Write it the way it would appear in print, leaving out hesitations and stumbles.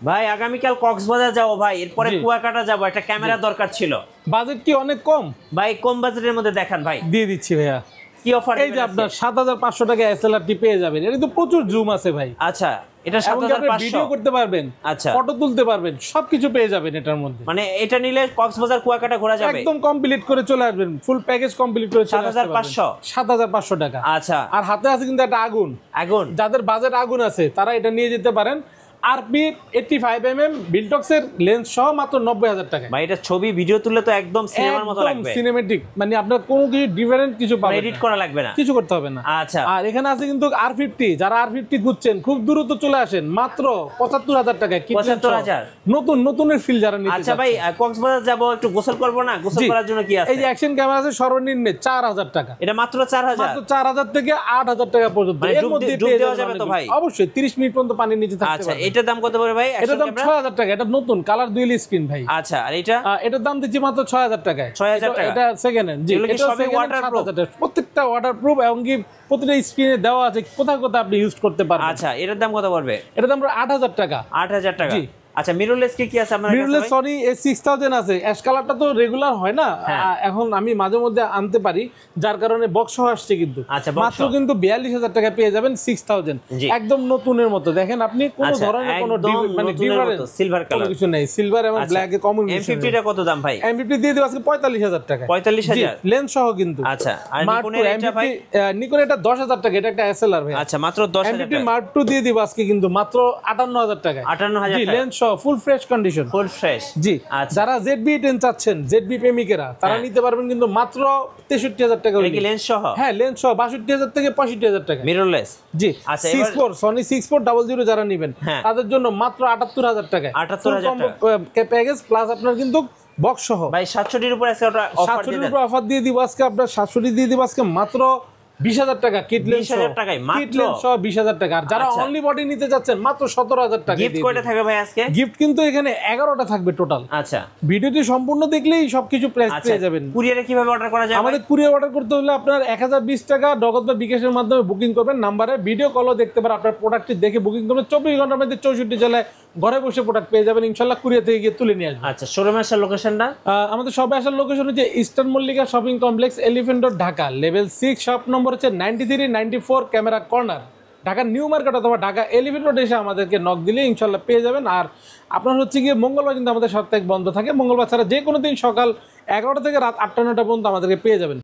ভাই আগামীকাল কক্সবাজার যাবো ভাই, এরপরে কুয়াকাটা যাবো, একটা ক্যামেরা দরকার ছিল। বাজেট কি অনেক কম? ভাই কম বাজেটের মধ্যে দেখান ভাই। দিয়ে দিচ্ছি ভাইয়া। কি অফার? এই যে আপনার ৭৫০০ টাকা এসএলআরটি পেয়ে যাবেন। এর তো প্রচুর জুম আছে ভাই। আচ্ছা, এটা ৭৫০০। ভিডিও করতে পারবেন, আচ্ছা, ফটো তুলতে পারবেন, সবকিছু পেয়ে যাবেন এটার মধ্যে। মানে এটা নিলে কক্সবাজার কুয়াকাটা ঘোরা যাবে, একদম কমপ্লিট করে চলে আসবেন, ফুল প্যাকেজ কমপ্লিট করে চলে আসতে পারবেন। ৭৫০০ টাকা। আচ্ছা, আর হাতে আছে কিন্তু একটা আগুন। যাদের বাজেট আগুন আছে তারা এটা নিয়ে যেতে পারেন। আরপি 85mm বিলটক্সের লেন্স সহ মাত্র ৯০,০০০ টাকা। ভাই এটা ছবি ভিডিও তুললে তো একদম সিনেমার মতো লাগবে, একদম সিনেমেটিক। মানে আপনার কোনো কিছু ডিফারেন্ট কিছু পাবেন, এডিট করা লাগবে না, কিছু করতে হবে না। আচ্ছা, আর এখানে আছে কিন্তু R50, যারা R50 খুঁজছেন খুব দ্রুত চলে আসেন, মাত্র ৭৫,০০০ টাকায়। ৭৫,০০০ নতুনের ফিল যারা নিতে চাচ্ছেন। আচ্ছা ভাই, কক্সবাজার যাব, একটু গোসল করব না, গোসল করার জন্য কি আছে? এই যে অ্যাকশন ক্যামেরা আছে সর্বনিম্ন ৪,০০০ টাকা। এটা মাত্র ৪,০০০, মাত্র ৪,০০০ থেকে 8,০০০ টাকা পর্যন্ত। এর মধ্যে ডুব দেওয়া যাবে তো ভাই? অবশ্যই ৩০ মিনিট পর্যন্ত পানির নিচে থাকতে পারবে। আচ্ছা, এটার দাম কত পড়বে ভাই? এটার দাম ৬,০০০ টাকা। এটা নতুন কালার ডুয়াল স্ক্রিন ভাই। আচ্ছা, আর এটা? এটার দাম দিচ্ছি মাত্র ৬,০০০ টাকায়। ৬,০০০ টাকা। এটা সেকেন্ড হ্যান্ড। জি, এটা সবই ওয়াটারপ্রুফ। প্রত্যেকটা ওয়াটারপ্রুফ এবং কি প্রতিটা স্ক্রিনে দেওয়া আছে কোথায় কোথায় আপনি ইউজ করতে পারবেন। আচ্ছা, এটার দাম কত পড়বে? এটার দাম ৮,০০০ টাকা। ৮,০০০ টাকা। জি। আচ্ছা, মিররলেস কি আছে আপনার কাছে? মিররলেস সনি A6000 আছে। অ্যাশ কালারটা তো রেগুলার হয় না, এখন আমি মাঝে মধ্যে আনতে পারি, যার কারণে বক্স সহ আসছে কিন্তু। আচ্ছা, মাত্র কিন্তু ৪২,০০০ টাকা পেয়ে যাবেন 6000, একদম নতুনের মতো। দেখেন আপনি কোনো ধরনের কোনো মানে ডিফারেন্স সিলভার কালার কিছু নেই, সিলভার এবং ব্ল্যাক এর কম্বিনেশন। M50 টা কত দাম ভাই? M50 দিয়ে দেব আজকে ৪৫,০০০ টাকা। ৪৫,০০০ লেন্স সহ কিন্তু। আচ্ছা, আর নিকনের এটা ভাই? নিকন এটা ১০,০০০ টাকা, এটা একটা SLR ভাই। আচ্ছা, মাত্র ১০,০০০ টাকা। M50 Mark II দিয়ে দিব আজকে কিন্তু মাত্র ৫৮,০০০ টাকা। ৫৮,০০০ জি, লেন্স সহ full fresh condition, full fresh. জি। আচ্ছা, যারা ZB-10 চাচ্ছেন, ZB প্রেমিকেরা, তারা নিতে পারবেন কিন্তু মাত্র ৬৩,০০০ টাকা। এটা কি লেন্স সহ? হ্যাঁ, লেন্স সহ ৬২,০০০ থেকে ৬৫,০০০ টাকা মিররলেস। জি। আচ্ছা, 64 সনি 6400 যারা নেবেন তাদের জন্য মাত্র ৭৮,০০০ টাকা। ৭৮,০০০ টাকা প্যাকেজ প্লাস আপনার কিন্তু বক্স সহ। ভাই ৬৭ এর উপর আছে, ওটা অফার দিয়ে দেন। ৬৭ এর উপর অফার দিয়ে দিব আজকে। আপনার ৬৭ দিয়ে দিব আজকে মাত্র ২০,০০০ টাকা। কিট লেন্স ২০,০০০ টাকায় মাত্র ২০,০০০ টাকা। আর যারা অনলি বডি নিতে যাচ্ছেন মাত্র ১৭,০০০ টাকা। গিফট কয়টা থাকবে ভাই আজকে? গিফট কিন্তু এখানে ১১টা থাকবে টোটাল। আচ্ছা, ভিডিওটি সম্পূর্ণ দেখলেই সবকিছু প্রাইস পেয়ে যাবেন। কুরিয়ারে কিভাবে অর্ডার করা যায়? আমাদের কুরিয়ার অর্ডার করতে হলে আপনার ১০২০ টাকা নগদ বা বিকাশের মাধ্যমে বুকিং করবেন। নাম্বারে ভিডিও কলও দেখতে পারেন, আপনার প্রোডাক্টটি দেখে বুকিং করবেন। ২৪ ঘন্টার মধ্যে ৬৪ জেলায় ঘরে বসে প্রোডাক্ট পেয়ে যাবেন ইনশাআল্লাহ। কুরিয়ার থেকে গিয়ে তুলে নিয়ে আসবেন। আচ্ছা, শোরুমে আসার লোকেশনটা? আমাদের সবে আসার লোকেশন হচ্ছে eastern Mallika shopping complex, elephant road, Dhaka. Level 6, shop number হচ্ছে 9394 camera corner, Dhaka new market অথবা ঢাকা এলিফ্যান্ট রোড এসে আমাদেরকে নক দিলে ইনশাআল্লাহ পেয়ে যাবেন। আর আপনার হচ্ছে গিয়ে মঙ্গলবার কিন্তু আমাদের সাপ্তাহিক বন্ধ থাকে। মঙ্গলবার ছাড়া যে কোনো দিন সকাল ১১টা থেকে রাত ৮টা ৯টা পর্যন্ত আমাদেরকে পেয়ে যাবেন।